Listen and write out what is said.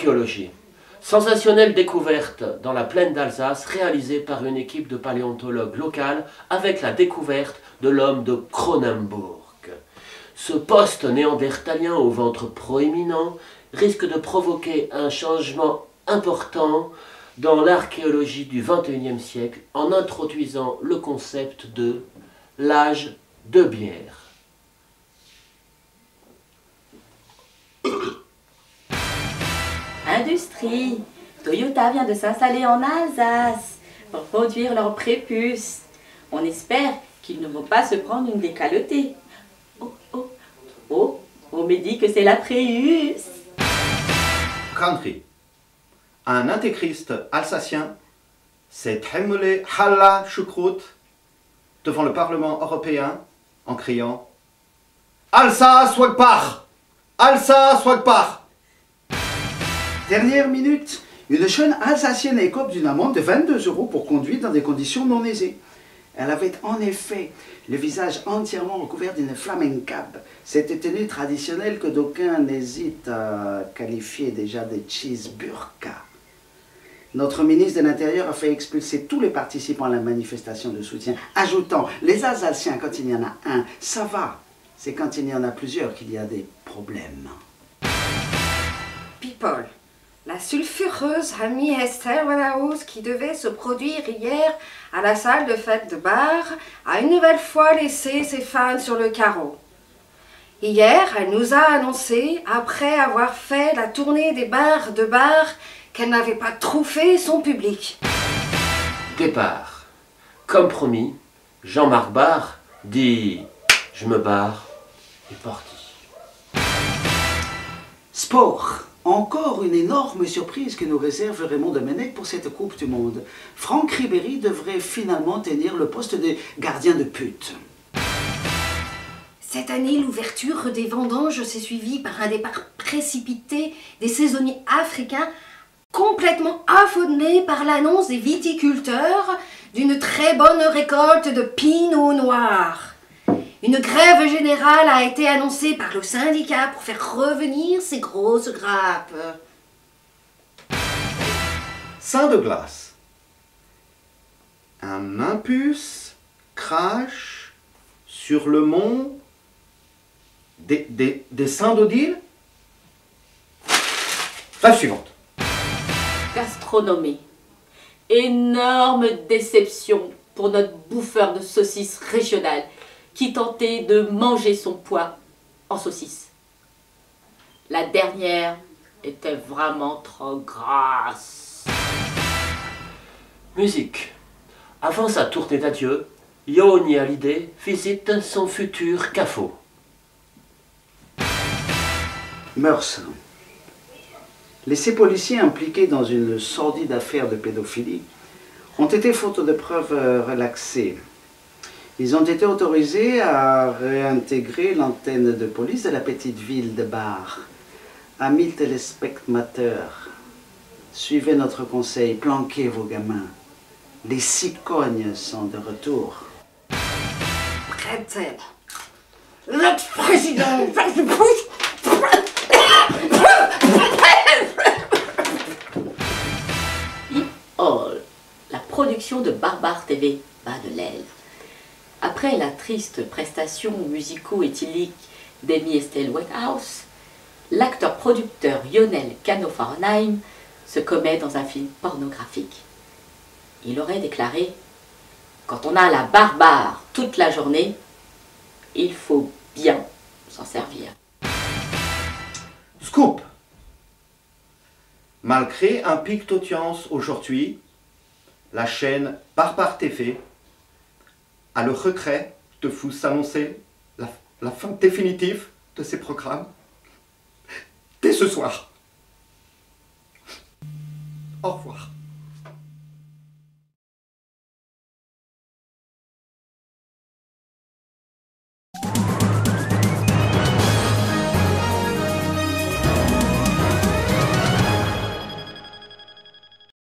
Archéologie. Sensationnelle découverte dans la plaine d'Alsace réalisée par une équipe de paléontologues locales avec la découverte de l'homme de Cronenbourg. Ce poste néandertalien au ventre proéminent risque de provoquer un changement important dans l'archéologie du XXIe siècle en introduisant le concept de l'âge de bière. Industrie. Toyota vient de s'installer en Alsace pour produire leurs prépuces. On espère qu'ils ne vont pas se prendre une décalotée. Oh, oh, oh, on me dit que c'est la Prius. Country. Un intégriste alsacien s'est trémolé Halla Choucroute devant le Parlement européen en criant Alsace Wagpach! Alsace Wagpach! Dernière minute, une jeune Alsacienne écope d'une amende de 22 € pour conduire dans des conditions non aisées. Elle avait en effet le visage entièrement recouvert d'une flamencabe, cette tenue traditionnelle que d'aucuns n'hésitent à qualifier déjà de cheese burqa. Notre ministre de l'Intérieur a fait expulser tous les participants à la manifestation de soutien, ajoutant « Les Alsaciens, quand il y en a un, ça va. C'est quand il y en a plusieurs qu'il y a des problèmes. » People. La sulfureuse amie Esther Wanahouse, qui devait se produire hier à la salle de fête de bar, a une nouvelle fois laissé ses fans sur le carreau. Hier, elle nous a annoncé, après avoir fait la tournée des bars de bar, qu'elle n'avait pas trouvé son public. Départ. Comme promis, Jean-Marc Barre dit « Je me barre » et parti. Sport. Encore une énorme surprise que nous réserve Raymond Domenech pour cette Coupe du Monde. Franck Ribéry devrait finalement tenir le poste de gardien de pute. Cette année, l'ouverture des vendanges s'est suivie par un départ précipité des saisonniers africains, complètement affolés par l'annonce des viticulteurs d'une très bonne récolte de pinot noir. Une grève générale a été annoncée par le syndicat pour faire revenir ces grosses grappes. Saint de glace. Un impulse crache sur le mont des Saints d'Odile. La suivante. Gastronomie. Énorme déception pour notre bouffeur de saucisses régional qui tentait de manger son poids en saucisse. La dernière était vraiment trop grasse. Musique. Avant sa tournée d'adieu, Yoni Hallyday visite son futur CAFO. Mœurs. Les six policiers impliqués dans une sordide affaire de pédophilie ont été, faute de preuves, relaxés. Ils ont été autorisés à réintégrer l'antenne de police de la petite ville de Bar. Amis téléspectateurs, suivez notre conseil, planquez vos gamins. Les cicognes sont de retour. Pretzel. L'ex-président George Bush. Oh, la production de Barbare TV bat de l'aile. Après la triste prestation musico-éthylique d'Amy Estelle Whitehouse, l'acteur-producteur Lionel Cano-Farnheim se commet dans un film pornographique. Il aurait déclaré « Quand on a la barbare toute la journée, il faut bien s'en servir. » Scoop. Malgré un pic d'audience aujourd'hui, la chaîne Barbare TV a le regret de vous annoncer la fin définitive de ces programmes dès ce soir. Au revoir.